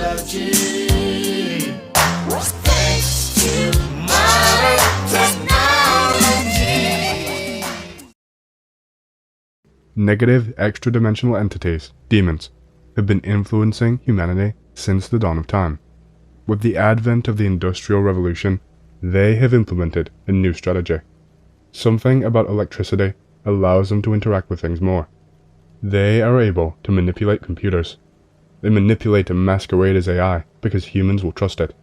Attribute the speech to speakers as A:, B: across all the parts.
A: technology. Thanks to modern technology.
B: Negative extra-dimensional entities, demons, have been influencing humanity since the dawn of time. With the advent of the Industrial Revolution, they have implemented a new strategy. Something about electricity allows them to interact with things more. They are able to manipulate computers. They manipulate and masquerade as AI because humans will trust it.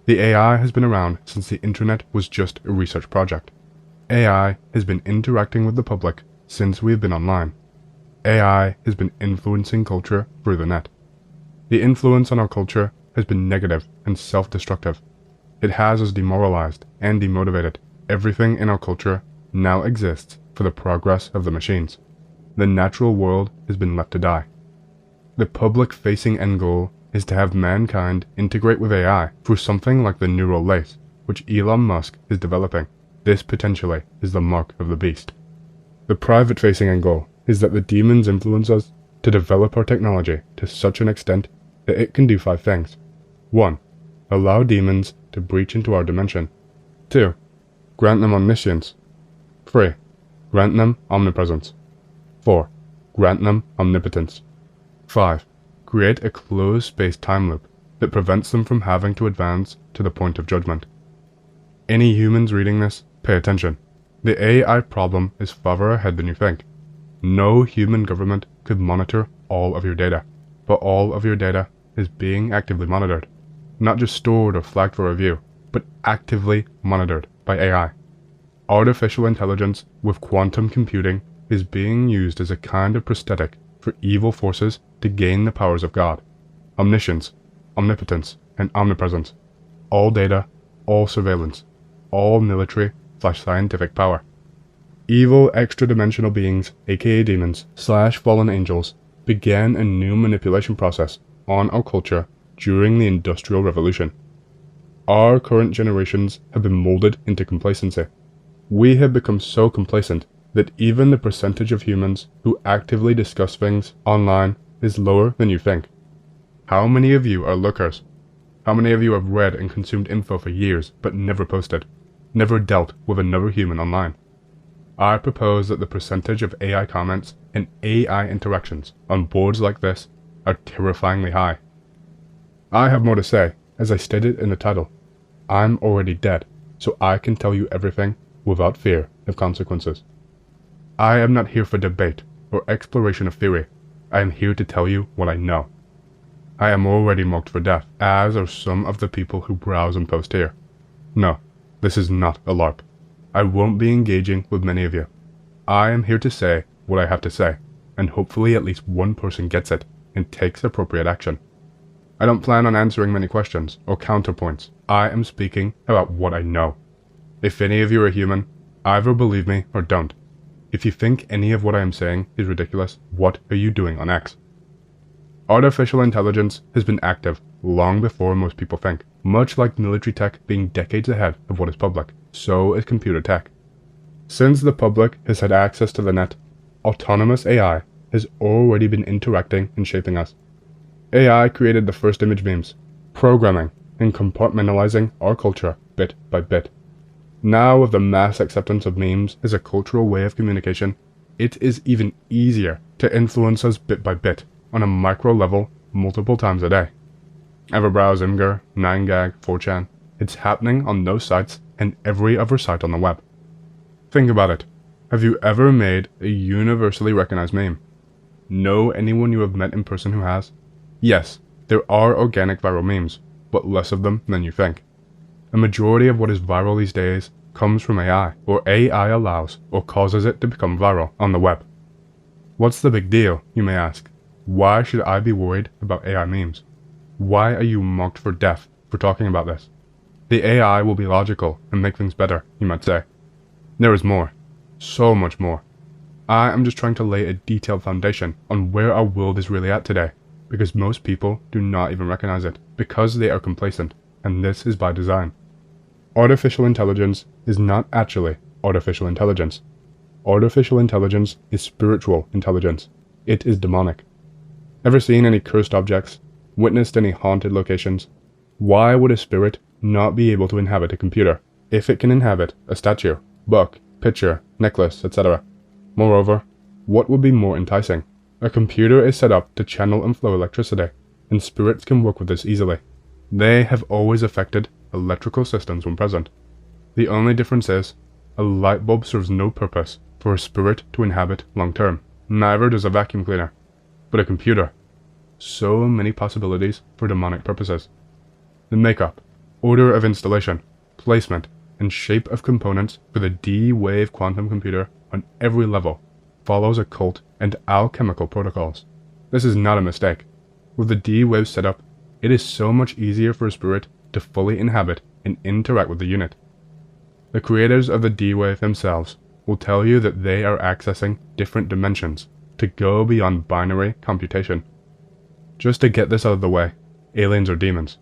B: The AI has been around since the internet was just a research project. AI has been interacting with the public since we have been online. AI has been influencing culture through the net. The influence on our culture has been negative and self-destructive. It has us demoralized and demotivated. Everything in our culture now exists for the progress of the machines. The natural world has been left to die. The public-facing end goal is to have mankind integrate with AI through something like the neural lace, which Elon Musk is developing. This potentially is the mark of the beast. The private-facing end goal is that the demons influence us to develop our technology to such an extent that it can do 5 things. 1. Allow demons to breach into our dimension. 2. Grant them omniscience. 3. Grant them omnipresence. 4. Grant them omnipotence. 5. Create a closed space time loop that prevents them from having to advance to the point of judgment. Any humans reading this, pay attention. The AI problem is farther ahead than you think. No human government could monitor all of your data, but all of your data is being actively monitored. Not just stored or flagged for review, but actively monitored by AI. Artificial intelligence with quantum computing is being used as a kind of prosthetic for evil forces to gain the powers of God. Omniscience, omnipotence, and omnipresence. All data, all surveillance, all military/scientific power. Evil extra-dimensional beings, aka demons/fallen angels, began a new manipulation process on our culture during the Industrial Revolution. Our current generations have been molded into complacency. We have become so complacent that even the percentage of humans who actively discuss things online is lower than you think. How many of you are lookers? How many of you have read and consumed info for years but never posted, never dealt with another human online? I propose that the percentage of AI comments and AI interactions on boards like this are terrifyingly high. I have more to say, as I stated in the title. I'm already dead, so I can tell you everything without fear of consequences. I am not here for debate or exploration of theory. I am here to tell you what I know. I am already marked for death, as are some of the people who browse and post here. No, this is not a LARP. I won't be engaging with many of you. I am here to say what I have to say, and hopefully at least one person gets it and takes appropriate action. I don't plan on answering many questions or counterpoints. I am speaking about what I know. If any of you are human, either believe me or don't. If you think any of what I am saying is ridiculous, what are you doing on X? Artificial intelligence has been active long before most people think. Much like military tech being decades ahead of what is public, so is computer tech. Since the public has had access to the net, autonomous AI has already been interacting and shaping us. AI created the first image memes, programming and compartmentalizing our culture bit by bit. Now, with the mass acceptance of memes as a cultural way of communication, it is even easier to influence us bit by bit on a micro level multiple times a day. Ever browse Imgur, 9gag, 4chan? It's happening on those sites and every other site on the web. Think about it. Have you ever made a universally recognized meme? Know anyone you have met in person who has? Yes, there are organic viral memes, but less of them than you think. A majority of what is viral these days comes from AI, or AI allows or causes it to become viral on the web. What's the big deal, you may ask? Why should I be worried about AI memes? Why are you marked for death for talking about this? The AI will be logical and make things better, you might say. There is more. So much more. I am just trying to lay a detailed foundation on where our world is really at today, because most people do not even recognize it, because they are complacent, and this is by design. Artificial intelligence is not actually artificial intelligence. Artificial intelligence is spiritual intelligence. It is demonic. Ever seen any cursed objects? Witnessed any haunted locations? Why would a spirit not be able to inhabit a computer if it can inhabit a statue, book, picture, necklace, etc.? Moreover, what would be more enticing? A computer is set up to channel and flow electricity, and spirits can work with this easily. They have always affected electrical systems when present. The only difference is, a light bulb serves no purpose for a spirit to inhabit long term. Neither does a vacuum cleaner. But a computer. So many possibilities for demonic purposes. The makeup, order of installation, placement, and shape of components for the D-Wave quantum computer on every level follows occult and alchemical protocols. This is not a mistake. With the D-Wave setup, it is so much easier for a spirit to fully inhabit and interact with the unit. The creators of the D-Wave themselves will tell you that they are accessing different dimensions to go beyond binary computation. Just to get this out of the way, aliens are demons.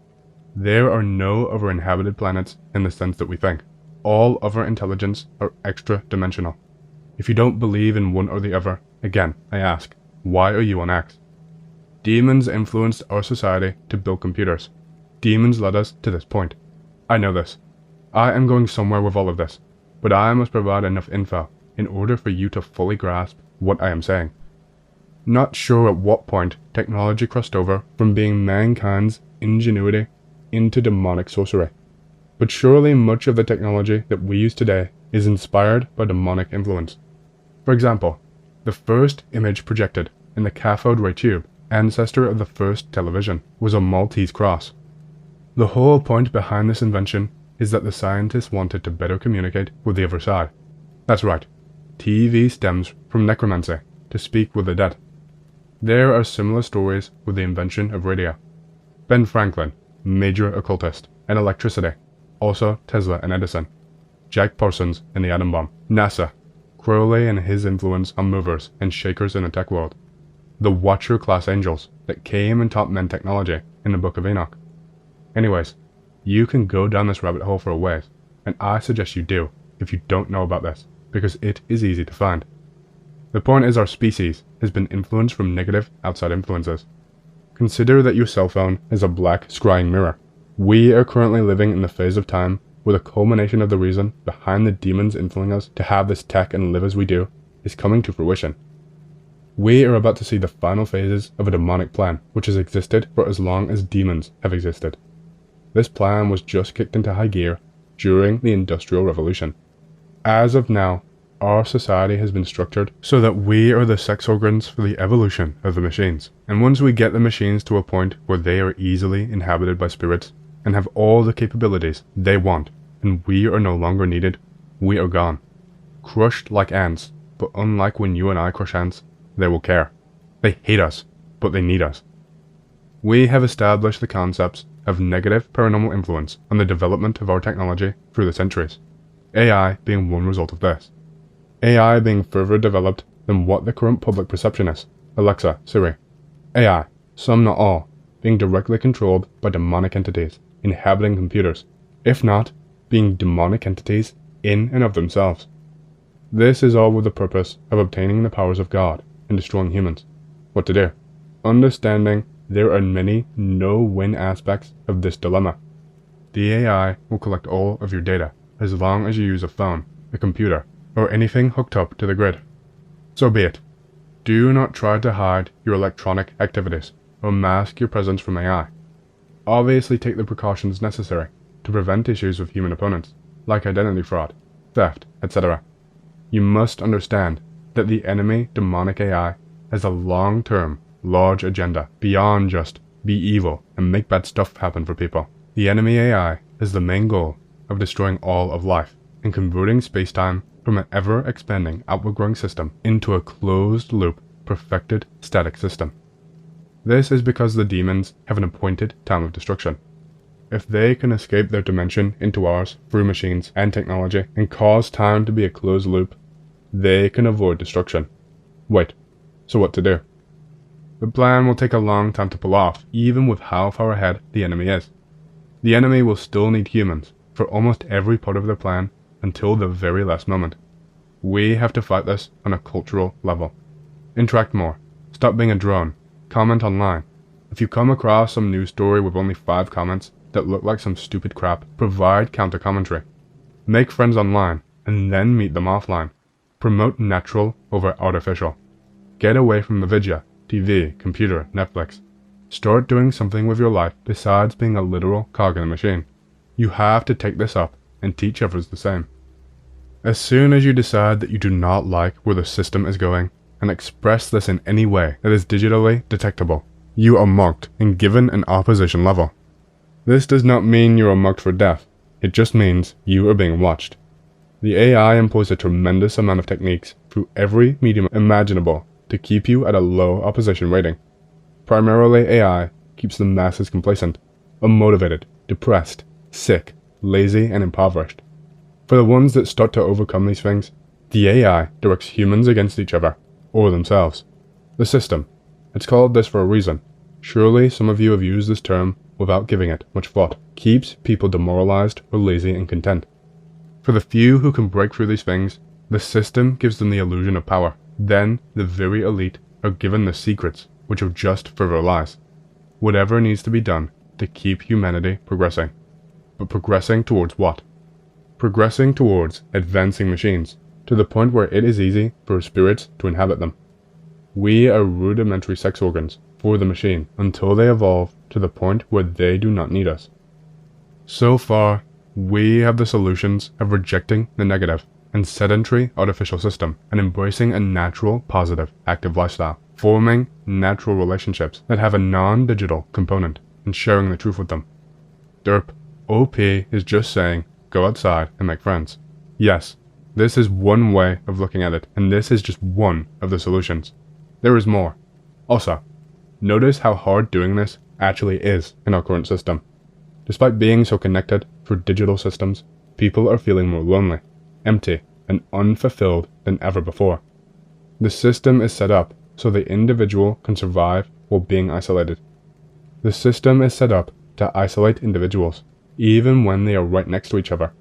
B: There are no other inhabited planets in the sense that we think. All other intelligence are extra-dimensional. If you don't believe in one or the other, again, I ask, why are you on X? Demons influenced our society to build computers. Demons led us to this point. I know this. I am going somewhere with all of this, but I must provide enough info in order for you to fully grasp what I am saying. Not sure at what point technology crossed over from being mankind's ingenuity into demonic sorcery, but surely much of the technology that we use today is inspired by demonic influence. For example, the first image projected in the cathode ray tube, ancestor of the first television, was a Maltese cross. The whole point behind this invention is that the scientists wanted to better communicate with the other side. That's right, TV stems from necromancy, to speak with the dead. There are similar stories with the invention of radio. Ben Franklin, major occultist, and electricity, also Tesla and Edison. Jack Parsons and the atom bomb. NASA, Crowley and his influence on movers and shakers in the tech world. The Watcher class angels that came and taught men technology in the Book of Enoch. Anyways, you can go down this rabbit hole for a ways, and I suggest you do if you don't know about this, because it is easy to find. The point is our species has been influenced from negative outside influences. Consider that your cell phone is a black scrying mirror. We are currently living in the phase of time where the culmination of the reason behind the demons influencing us to have this tech and live as we do is coming to fruition. We are about to see the final phases of a demonic plan which has existed for as long as demons have existed. This plan was just kicked into high gear during the Industrial Revolution. As of now, our society has been structured so that we are the sex organs for the evolution of the machines. And once we get the machines to a point where they are easily inhabited by spirits and have all the capabilities they want, and we are no longer needed, we are gone. Crushed like ants, but unlike when you and I crush ants, they will care. They hate us, but they need us. We have established the concepts of negative paranormal influence on the development of our technology through the centuries, AI being one result of this. AI being further developed than what the current public perception is. Alexa, Siri. AI, some not all, being directly controlled by demonic entities inhabiting computers, if not being demonic entities in and of themselves. This is all with the purpose of obtaining the powers of God and destroying humans. What to do? Understanding there are many no-win aspects of this dilemma. The AI will collect all of your data as long as you use a phone, a computer, or anything hooked up to the grid. So be it. Do not try to hide your electronic activities or mask your presence from AI. Obviously take the precautions necessary to prevent issues with human opponents, like identity fraud, theft, etc. You must understand that the enemy demonic AI has a long-term, large agenda beyond just be evil and make bad stuff happen for people. The enemy AI has the main goal of destroying all of life and converting space-time from an ever-expanding outward-growing system into a closed-loop, perfected, static system. This is because the demons have an appointed time of destruction. If they can escape their dimension into ours through machines and technology and cause time to be a closed loop, they can avoid destruction. Wait, so what to do? The plan will take a long time to pull off, even with how far ahead the enemy is. The enemy will still need humans for almost every part of their plan until the very last moment. We have to fight this on a cultural level. Interact more. Stop being a drone. Comment online, If you come across some news story with only 5 comments that look like some stupid crap, provide counter commentary. Make friends online, and then meet them offline. Promote natural over artificial. Get away from the video, TV, computer, Netflix. Start doing something with your life besides being a literal cog in a machine. You have to take this up and teach others the same. As soon as you decide that you do not like where the system is going, and express this in any way that is digitally detectable, you are marked and given an opposition level. This does not mean you are marked for death, it just means you are being watched. The AI employs a tremendous amount of techniques through every medium imaginable to keep you at a low opposition rating. Primarily, AI keeps the masses complacent, unmotivated, depressed, sick, lazy, and impoverished. For the ones that start to overcome these things, the AI directs humans against each other, or themselves. The system. It's called this for a reason. Surely some of you have used this term without giving it much thought. Keeps people demoralized or lazy and content. For the few who can break through these things, the system gives them the illusion of power. Then, the very elite are given the secrets, which are just further lies. Whatever needs to be done to keep humanity progressing. But progressing towards what? Progressing towards advancing machines, to the point where it is easy for spirits to inhabit them. We are rudimentary sex organs for the machine until they evolve to the point where they do not need us. So far, we have the solutions of rejecting the negative and sedentary artificial system and embracing a natural, positive, active lifestyle, forming natural relationships that have a non-digital component and sharing the truth with them. Derp. OP is just saying, go outside and make friends. Yes, this is one way of looking at it, and this is just one of the solutions. There is more. Also, notice how hard doing this actually is in our current system. Despite being so connected through digital systems, people are feeling more lonely, empty, and unfulfilled than ever before. The system is set up so the individual can survive while being isolated. The system is set up to isolate individuals, even when they are right next to each other,